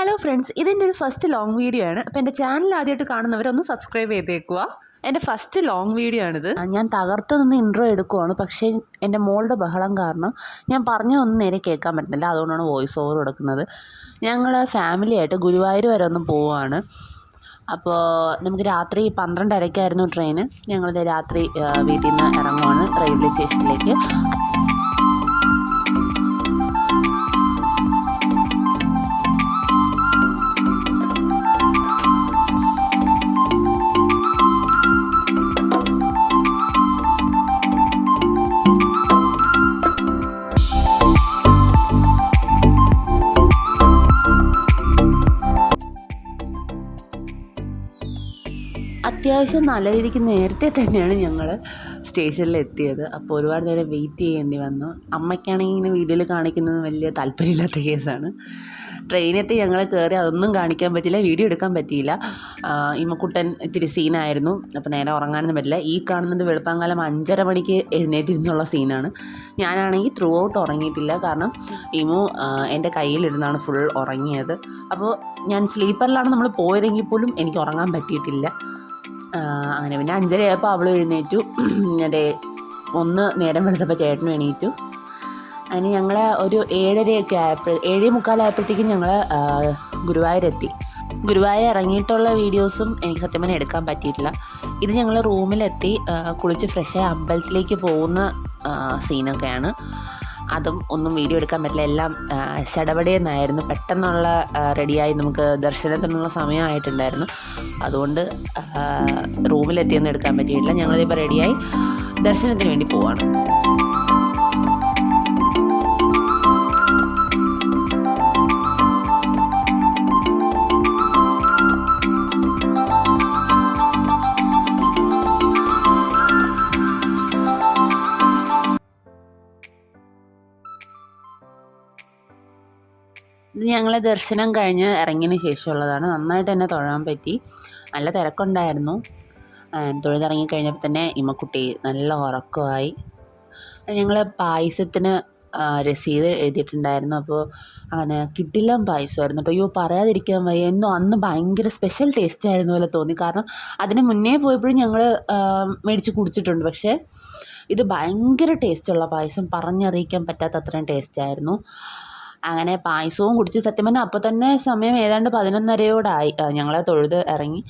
Hello friends, ഇതെൻ്റെ ഒരു first long video ആണ്. അപ്പോൾ എൻ്റെ ചാനൽ ആദ്യമായിട്ട് കാണുന്നവരൊന്ന് സബ്സ്ക്രൈബ് ചെയ്തേക്കുക. എൻ്റെ ഫസ്റ്റ് ലോങ് വീഡിയോ ആണിത്. ഞാൻ തകർത്ത് നിന്ന് ഇൻട്രോ എടുക്കുവാണ്, പക്ഷേ എൻ്റെ മോളുടെ ബഹളം കാരണം ഞാൻ പറഞ്ഞതൊന്നും നേരെ കേൾക്കാൻ പറ്റുന്നില്ല. അതുകൊണ്ടാണ് വോയിസ് ഓവർ കൊടുക്കുന്നത്. ഞങ്ങൾ ഫാമിലിയായിട്ട് ഗുരുവായൂർ വരെ ഒന്ന് പോവുകയാണ്. അപ്പോൾ നമുക്ക് രാത്രി 12:30 ട്രെയിന്. ഞങ്ങളുടെ രാത്രി വീട്ടിൽ നിന്ന് ഇറങ്ങുവാണ് റെയിൽവേ സ്റ്റേഷനിലേക്ക്. അത്യാവശ്യം നല്ല രീതിക്ക് നേരത്തെ തന്നെയാണ് ഞങ്ങൾ സ്റ്റേഷനിൽ എത്തിയത്. അപ്പോൾ ഒരുപാട് നേരം വെയിറ്റ് ചെയ്യേണ്ടി വന്നു. അമ്മയ്ക്കാണെങ്കിൽ ഇങ്ങനെ വീഡിയോയിൽ കാണിക്കുന്നത് വലിയ താല്പര്യമില്ലാത്ത കേസാണ്. ട്രെയിനെത്തി ഞങ്ങൾ കയറി, അതൊന്നും കാണിക്കാൻ പറ്റില്ല, വീഡിയോ എടുക്കാൻ പറ്റിയില്ല. ഇമ്മക്കുട്ടൻ ഇത്തിരി സീനായിരുന്നു. അപ്പോൾ നേരെ ഉറങ്ങാനൊന്നും പറ്റില്ല. ഈ കാണുന്നത് വെളുപ്പാങ്കാലം 5:30 മണിക്ക് എഴുന്നേറ്റിരുന്നുള്ള സീനാണ്. ഞാനാണെങ്കിൽ ത്രൂ ഔട്ട് ഉറങ്ങിയിട്ടില്ല. കാരണം ഇമു എൻ്റെ കയ്യിലിരുന്നാണ് ഫുൾ ഉറങ്ങിയത്. അപ്പോൾ ഞാൻ സ്ലീപ്പറിലാണ് നമ്മൾ പോയതെങ്കിൽ പോലും എനിക്ക് ഉറങ്ങാൻ പറ്റിയിട്ടില്ല. അങ്ങനെ പിന്നെ 5:30 ആയപ്പോൾ അവൾ എഴുന്നേറ്റു. ഒന്ന് നേരം വെളുത്തപ്പോൾ ചേട്ടനും എണീറ്റു. അതിന് ഞങ്ങൾ ഒരു 7:30 ആയപ്പോൾ 7:45 ആയപ്പോഴത്തേക്കും ഞങ്ങൾ ഗുരുവായൂരെത്തി. ഗുരുവായൂർ ഇറങ്ങിയിട്ടുള്ള വീഡിയോസും എനിക്ക് സത്യം പറഞ്ഞാൽ എടുക്കാൻ പറ്റിയിട്ടില്ല. ഇത് ഞങ്ങൾ റൂമിലെത്തി കുളിച്ച് ഫ്രഷായി അമ്പലത്തിലേക്ക് പോകുന്ന സീനൊക്കെയാണ്. അതും ഒന്നും വീഡിയോ എടുക്കാൻ പറ്റില്ല. എല്ലാം ശടപടയെന്നായിരുന്നു. പെട്ടെന്നുള്ള റെഡിയായി നമുക്ക് ദർശനത്തിനുള്ള സമയമായിട്ടുണ്ടായിരുന്നു. അതുകൊണ്ട് റൂമിലെത്തിയൊന്നും എടുക്കാൻ പറ്റിയിട്ടില്ല. ഞങ്ങളിപ്പോൾ റെഡിയായി ദർശനത്തിന് വേണ്ടി പോവാണ്. ഇത് ഞങ്ങൾ ദർശനം കഴിഞ്ഞ് ഇറങ്ങിയതിന് ശേഷമുള്ളതാണ്. നന്നായിട്ട് തന്നെ തൊഴാൻ പറ്റി. നല്ല തിരക്കുണ്ടായിരുന്നു. തൊഴുതിറങ്ങി കഴിഞ്ഞപ്പോൾ തന്നെ ഇമ്മക്കുട്ടി നല്ല ഉറക്കമായി. ഞങ്ങൾ പായസത്തിന് രസീത് എഴുതിയിട്ടുണ്ടായിരുന്നു. അപ്പോൾ അങ്ങനെ കിടിലൻ പായസമായിരുന്നു കേട്ടോ. അയ്യോ, പറയാതിരിക്കാൻ വയ്യ. എന്നും അന്ന് ഭയങ്കര സ്പെഷ്യൽ ടേസ്റ്റ് ആയിരുന്നു പോലെ തോന്നി. കാരണം അതിന് മുന്നേ പോയപ്പോഴും ഞങ്ങൾ മേടിച്ച് കുടിച്ചിട്ടുണ്ട്. പക്ഷേ ഇത് ഭയങ്കര ടേസ്റ്റുള്ള പായസം, പറഞ്ഞറിയിക്കാൻ പറ്റാത്ത അത്രയും ടേസ്റ്റായിരുന്നു. അങ്ങനെ പായസവും കുടിച്ച് സത്യം പറഞ്ഞാൽ അപ്പോൾ തന്നെ സമയം ഏതാണ്ട് 11:30 ഞങ്ങൾ തൊഴുത് ഇറങ്ങി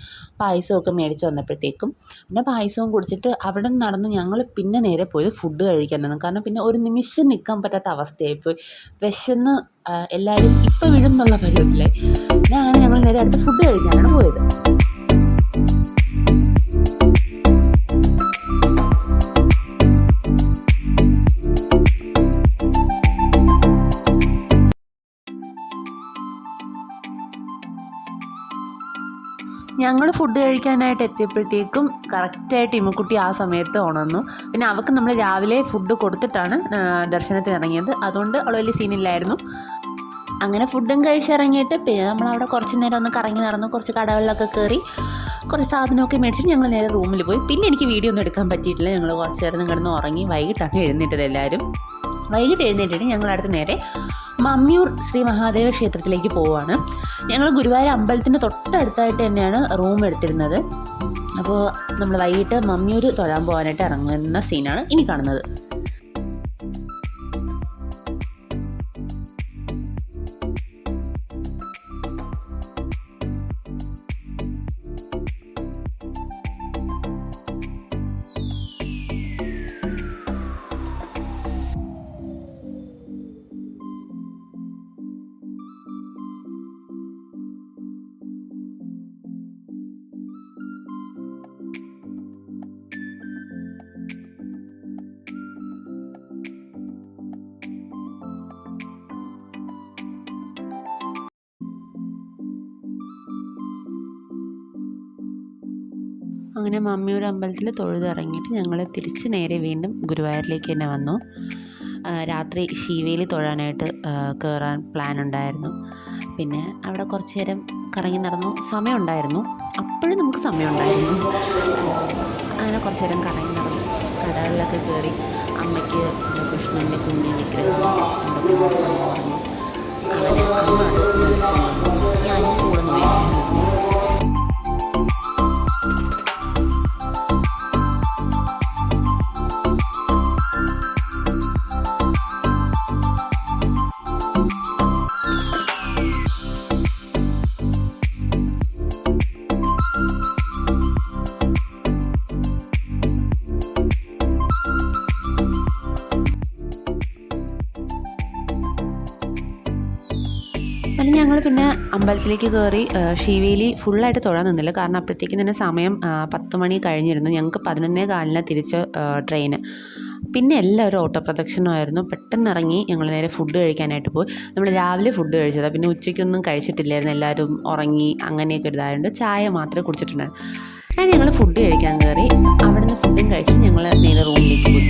പായസമൊക്കെ മേടിച്ച് വന്നപ്പോഴത്തേക്കും. പിന്നെ പായസവും കുടിച്ചിട്ട് അവിടെ നിന്ന് നടന്ന് ഞങ്ങൾ പിന്നെ നേരെ പോയത് ഫുഡ് കഴിക്കാനാണ്. കാരണം പിന്നെ ഒരു നിമിഷം നിൽക്കാൻ പറ്റാത്ത അവസ്ഥയായിപ്പോയി. വിശന്ന് എല്ലാവരും ഇപ്പം വീഴും എന്നുള്ള പരിപാടിയില്ലേ. പിന്നെ അങ്ങനെ ഞങ്ങൾ നേരെ അടുത്ത് ഫുഡ് കഴിക്കാനാണ് പോയത്. ഞങ്ങൾ ഫുഡ് കഴിക്കാനായിട്ട് എത്തിയപ്പോഴത്തേക്കും കറക്റ്റായിട്ട് ഇമ്മക്കുട്ടി ആ സമയത്ത് ഉണർന്നു. പിന്നെ അവൾക്ക് നമ്മൾ രാവിലെ ഫുഡ് കൊടുത്തിട്ടാണ് ദർശനത്തിന് ഇറങ്ങിയത്. അതുകൊണ്ട് അവൾ വലിയ സീനില്ലായിരുന്നു. അങ്ങനെ ഫുഡും കഴിച്ചിറങ്ങിയിട്ട് പിന്നെ നമ്മളവിടെ കുറച്ച് നേരം ഒന്ന് കറങ്ങി നടന്നു. കുറച്ച് കടകളിലൊക്കെ കയറി കുറച്ച് സാധനമൊക്കെ മേടിച്ചിട്ട് ഞങ്ങൾ നേരെ റൂമിൽ പോയി. പിന്നെ എനിക്ക് വീഡിയോ ഒന്നും എടുക്കാൻ പറ്റിയിട്ടില്ല. ഞങ്ങൾ കുറച്ച് നേരം കിടന്ന് ഉറങ്ങി. വൈകിട്ടാണ് എഴുന്നേറ്റത് എല്ലാവരും. വൈകിട്ട് എഴുന്നേറ്റിട്ട് ഞങ്ങളടുത്ത് നേരെ മമ്മിയൂർ ശ്രീ മഹാദേവ ക്ഷേത്രത്തിലേക്ക് പോവുകയാണ്. ഞങ്ങൾ ഗുരുവായൂർ അമ്പലത്തിൻ്റെ തൊട്ടടുത്തായിട്ട് തന്നെയാണ് റൂം എടുത്തിരുന്നത്. അപ്പോൾ നമ്മൾ വൈകിട്ട് മമ്മിയൂർ തൊഴാൻ പോകാനായിട്ട് ഇറങ്ങുന്ന സീനാണ് ഇനി കാണുന്നത്. അങ്ങനെ മമ്മിയൂർ അമ്പലത്തിൽ തൊഴുതിറങ്ങിയിട്ട് ഞങ്ങൾ തിരിച്ച് നേരെ വീണ്ടും ഗുരുവായൂരിലേക്ക് തന്നെ വന്നു. രാത്രി ശിവേലി തൊഴാനായിട്ട് കയറാൻ പ്ലാൻ ഉണ്ടായിരുന്നു. പിന്നെ അവിടെ കുറച്ച് നേരം കറങ്ങി നടന്നു. സമയമുണ്ടായിരുന്നു, അപ്പോഴും നമുക്ക് സമയമുണ്ടായിരുന്നു. അങ്ങനെ കുറച്ച് നേരം കറങ്ങി നടന്നു. കടകളിലൊക്കെ കയറി അമ്മയ്ക്ക് കൃഷ്ണൻ്റെ കുഞ്ഞ് വിഗ്രഹം അങ്ങനെ അമ്മ അത് എന്നിട്ട് ഞങ്ങൾ പിന്നെ അമ്പലത്തിലേക്ക് കയറി. ശിവേലി ഫുള്ളായിട്ട് തൊഴാൻ നിന്നില്ല, കാരണം അപ്പോഴത്തേക്കും തന്നെ സമയം 10 മണി കഴിഞ്ഞിരുന്നു. ഞങ്ങൾക്ക് 11:15 തിരിച്ച് ട്രെയിന്. പിന്നെ എല്ലാവരും ഓട്ടോ പ്രദക്ഷിണമായിരുന്നു. പെട്ടെന്ന് ഇറങ്ങി ഞങ്ങൾ നേരെ ഫുഡ് കഴിക്കാനായിട്ട് പോയി. നമ്മൾ രാവിലെ ഫുഡ് കഴിച്ചതാണ്, പിന്നെ ഉച്ചയ്ക്കൊന്നും കഴിച്ചിട്ടില്ലായിരുന്നു, എല്ലാവരും ഉറങ്ങി അങ്ങനെയൊക്കെ ഒരു ഇതായതുകൊണ്ട് ചായ മാത്രമേ കുടിച്ചിട്ടുണ്ടായിരുന്നു. അങ്ങനെ ഞങ്ങൾ ഫുഡ് കഴിക്കാൻ കയറി. അവിടെ നിന്ന് ഫുഡും കഴിച്ച് ഞങ്ങൾ നേരെ റൂമിലേക്ക് പോയി.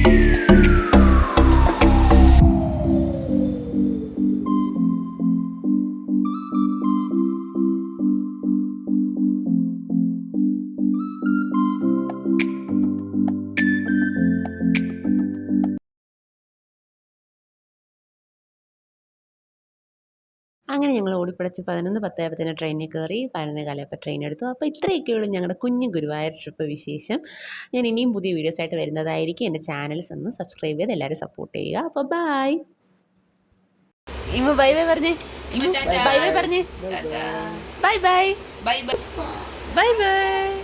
അങ്ങനെ ഞങ്ങൾ ഓടിപ്പിടിച്ച് 11:10 ആയപ്പോഴത്തേന് ട്രെയിനിൽ കയറി. 11:15 ട്രെയിൻ എടുത്തു. അപ്പോൾ ഇത്രയൊക്കെയുള്ളൂ ഞങ്ങളുടെ കുഞ്ഞു ഗുരുവായൂർ ട്രിപ്പ് വിശേഷം. ഞാൻ ഇനിയും പുതിയ വീഡിയോസായിട്ട് വരുന്നതായിരിക്കും. എൻ്റെ ചാനൽസ് ഒന്ന് സബ്സ്ക്രൈബ് ചെയ്ത് എല്ലാവരും സപ്പോർട്ട് ചെയ്യുക. അപ്പോൾ ബൈ. ബൈ ബൈ പറഞ്ഞേ. ബൈ ബൈ പറഞ്ഞേ. Bye bye. Bye bye. Bye bye.